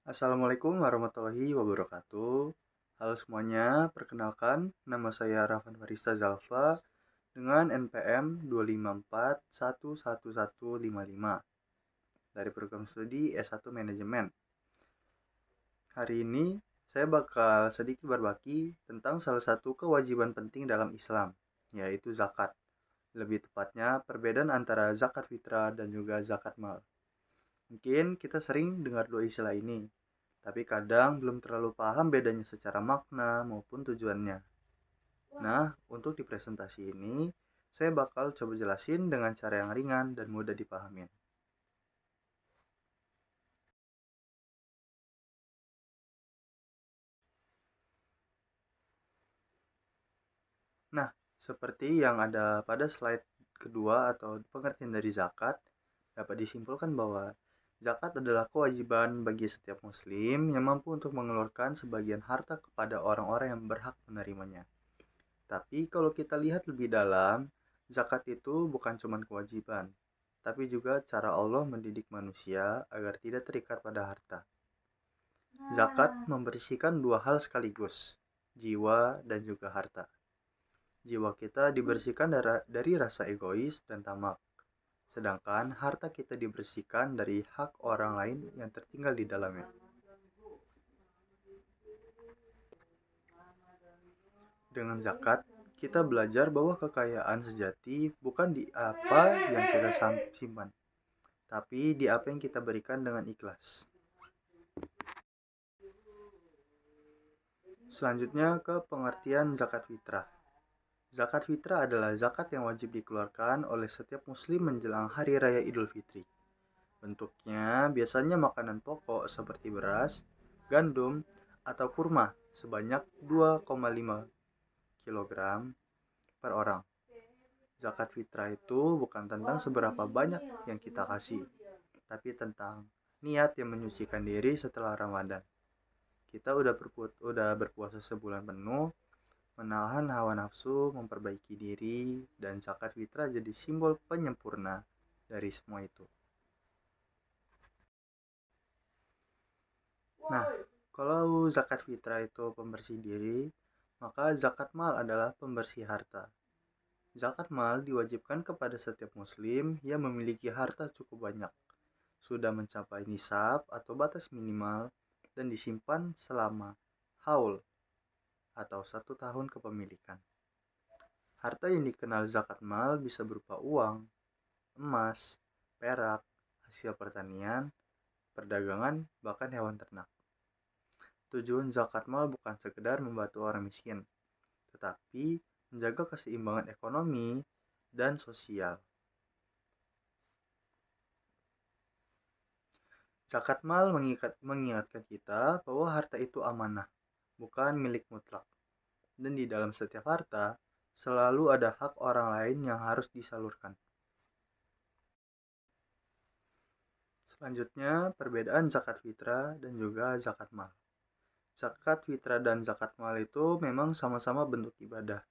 Assalamualaikum warahmatullahi wabarakatuh. Halo semuanya, perkenalkan nama saya Rafan Farisa Zalfa dengan NPM 254111155 dari program studi S1 Manajemen. Hari ini saya bakal sedikit berbagi tentang salah satu kewajiban penting dalam Islam, yaitu zakat. Lebih tepatnya perbedaan antara zakat fitrah dan juga zakat mal. Mungkin kita sering dengar dua istilah ini, tapi kadang belum terlalu paham bedanya secara makna maupun tujuannya. Nah, untuk di presentasi ini, saya bakal coba jelasin dengan cara yang ringan dan mudah dipahamin. Nah, seperti yang ada pada slide kedua atau pengertian dari zakat, dapat disimpulkan bahwa zakat adalah kewajiban bagi setiap muslim yang mampu untuk mengeluarkan sebagian harta kepada orang-orang yang berhak menerimanya. Tapi kalau kita lihat lebih dalam, zakat itu bukan cuma kewajiban, tapi juga cara Allah mendidik manusia agar tidak terikat pada harta. Zakat membersihkan dua hal sekaligus, jiwa dan juga harta. Jiwa kita dibersihkan dari rasa egois dan tamak, sedangkan harta kita dibersihkan dari hak orang lain yang tertinggal di dalamnya. Dengan zakat, kita belajar bahwa kekayaan sejati bukan di apa yang kita simpan, tapi di apa yang kita berikan dengan ikhlas. Selanjutnya ke pengertian zakat fitrah. Zakat fitrah adalah zakat yang wajib dikeluarkan oleh setiap muslim menjelang hari raya Idul Fitri. Bentuknya biasanya makanan pokok seperti beras, gandum, atau kurma sebanyak 2,5 kg per orang. Zakat fitrah itu bukan tentang seberapa banyak yang kita kasih, tapi tentang niat yang menyucikan diri setelah Ramadan. Kita udah berpuasa sebulan penuh, menahan hawa nafsu, memperbaiki diri, dan zakat fitrah jadi simbol penyempurna dari semua itu. Nah, kalau zakat fitrah itu pembersih diri, maka zakat mal adalah pembersih harta. Zakat mal diwajibkan kepada setiap muslim yang memiliki harta cukup banyak, sudah mencapai nisab atau batas minimal, dan disimpan selama haul atau 1 tahun kepemilikan. Harta yang dikenal zakat mal bisa berupa uang, emas, perak, hasil pertanian, perdagangan, bahkan hewan ternak. Tujuan zakat mal bukan sekedar membantu orang miskin, tetapi menjaga keseimbangan ekonomi dan sosial. Zakat mal mengingatkan kita bahwa harta itu amanah, bukan milik mutlak. Dan di dalam setiap harta, selalu ada hak orang lain yang harus disalurkan. Selanjutnya, perbedaan zakat fitrah dan juga zakat mal. Zakat fitrah dan zakat mal itu memang sama-sama bentuk ibadah,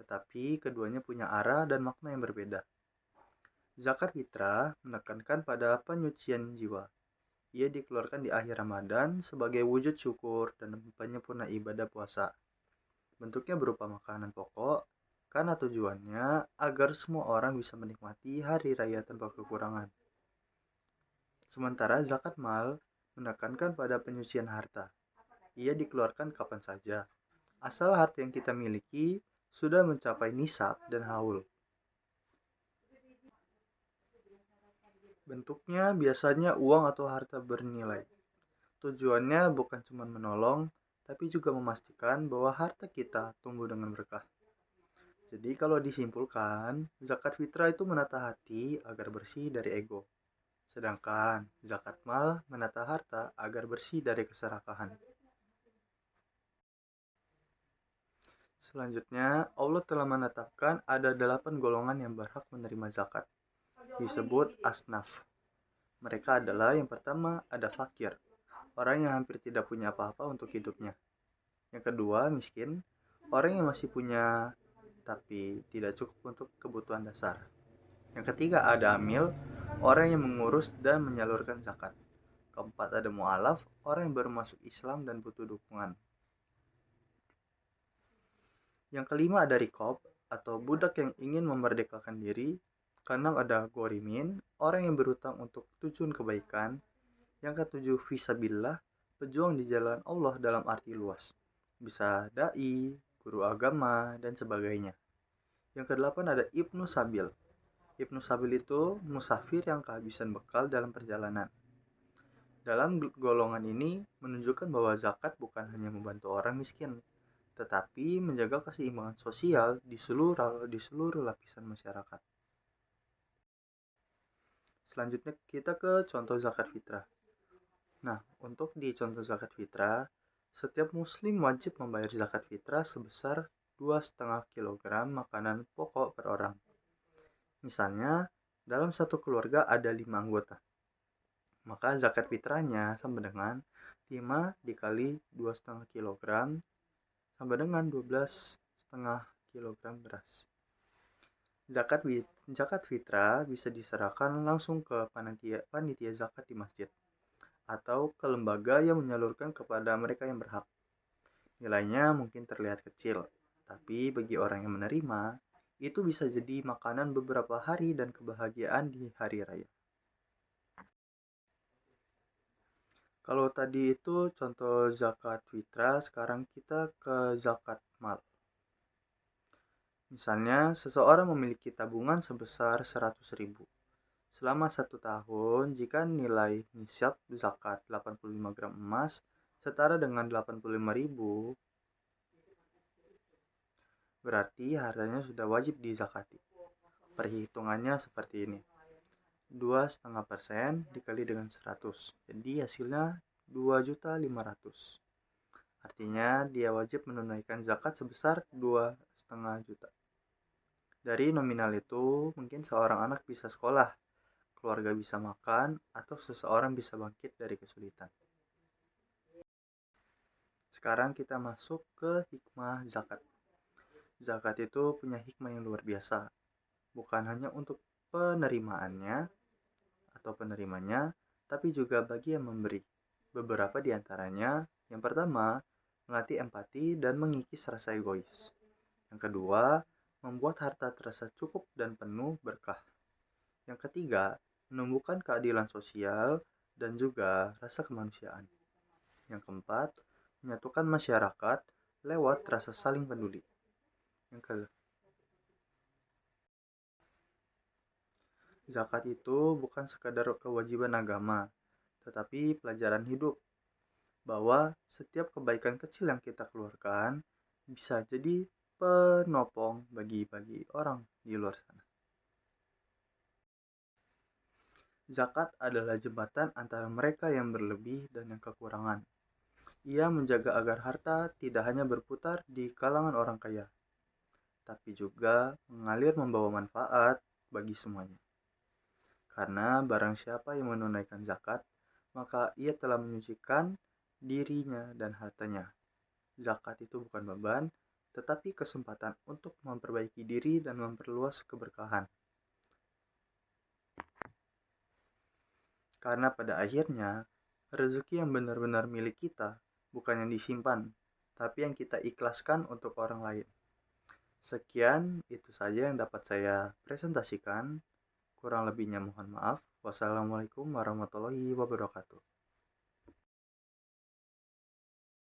tetapi keduanya punya arah dan makna yang berbeda. Zakat fitrah menekankan pada penyucian jiwa. Ia dikeluarkan di akhir Ramadan sebagai wujud syukur dan penyempurna ibadah puasa. Bentuknya berupa makanan pokok, karena tujuannya agar semua orang bisa menikmati hari raya tanpa kekurangan. Sementara zakat mal menekankan pada penyucian harta. Ia dikeluarkan kapan saja, asal harta yang kita miliki sudah mencapai nisab dan haul. Bentuknya biasanya uang atau harta bernilai. Tujuannya bukan cuma menolong, tapi juga memastikan bahwa harta kita tumbuh dengan berkah. Jadi kalau disimpulkan, zakat fitrah itu menata hati agar bersih dari ego. Sedangkan zakat mal menata harta agar bersih dari keserakahan. Selanjutnya, Allah telah menetapkan ada 8 golongan yang berhak menerima zakat. Disebut asnaf. Mereka adalah yang pertama ada fakir, orang yang hampir tidak punya apa-apa untuk hidupnya. Yang kedua, miskin, orang yang masih punya tapi tidak cukup untuk kebutuhan dasar. Yang ketiga, ada amil, orang yang mengurus dan menyalurkan zakat. keempat ada mu'alaf, orang yang baru masuk Islam dan butuh dukungan. Yang kelima ada rikob atau budak yang ingin memerdekakan diri. Keenam ada gorimin, orang yang berutang untuk tujuan kebaikan. Yang ketujuh fisabillah, pejuang di jalan Allah dalam arti luas. Bisa dai, guru agama, dan sebagainya. Yang kedelapan ada Ibnu Sabil. Ibnu Sabil itu musafir yang kehabisan bekal dalam perjalanan. Dalam golongan ini menunjukkan bahwa zakat bukan hanya membantu orang miskin, tetapi menjaga keseimbangan sosial di seluruh lapisan masyarakat. Selanjutnya kita ke contoh zakat fitrah. Nah, untuk di contoh zakat fitrah, setiap muslim wajib membayar zakat fitrah sebesar 2,5 kg makanan pokok per orang. Misalnya, dalam satu keluarga ada 5 anggota. Maka zakat fitrahnya sama dengan 5 dikali 2,5 kg sama dengan 12,5 kg beras. Zakat fitrah bisa diserahkan langsung ke panitia zakat di masjid atau ke lembaga yang menyalurkan kepada mereka yang berhak. Nilainya mungkin terlihat kecil, tapi bagi orang yang menerima, itu bisa jadi makanan beberapa hari dan kebahagiaan di hari raya. Kalau tadi itu contoh zakat fitrah, sekarang kita ke zakat mal. Misalnya, seseorang memiliki tabungan sebesar 100.000. Selama 1 tahun, jika nilai nisab zakat 85 gram emas setara dengan 85.000, berarti hartanya sudah wajib dizakati. Perhitungannya seperti ini. 2,5% dikali dengan 100. Jadi hasilnya 2.500.000. Artinya dia wajib menunaikan zakat sebesar 2,5 juta. Dari nominal itu, mungkin seorang anak bisa sekolah, keluarga bisa makan, atau seseorang bisa bangkit dari kesulitan. Sekarang kita masuk ke hikmah zakat. Zakat itu punya hikmah yang luar biasa. Bukan hanya untuk penerimaannya atau penerimanya, tapi juga bagi yang memberi. Beberapa di antaranya, yang pertama, melatih empati dan mengikis rasa egois. Yang kedua, membuat harta terasa cukup dan penuh berkah. Yang ketiga, menumbuhkan keadilan sosial dan juga rasa kemanusiaan. Yang keempat, menyatukan masyarakat lewat rasa saling peduli. Zakat itu bukan sekadar kewajiban agama, tetapi pelajaran hidup bahwa setiap kebaikan kecil yang kita keluarkan bisa jadi penopang bagi orang di luar sana. Zakat adalah jembatan antara mereka yang berlebih dan yang kekurangan. Ia menjaga agar harta tidak hanya berputar di kalangan orang kaya, tapi juga mengalir membawa manfaat bagi semuanya. Karena barang siapa yang menunaikan zakat, maka ia telah menyucikan dirinya dan hartanya. Zakat itu bukan beban, tetapi kesempatan untuk memperbaiki diri dan memperluas keberkahan. Karena pada akhirnya, rezeki yang benar-benar milik kita bukan yang disimpan, tapi yang kita ikhlaskan untuk orang lain. Sekian, itu saja yang dapat saya presentasikan. Kurang lebihnya mohon maaf. Wassalamualaikum warahmatullahi wabarakatuh.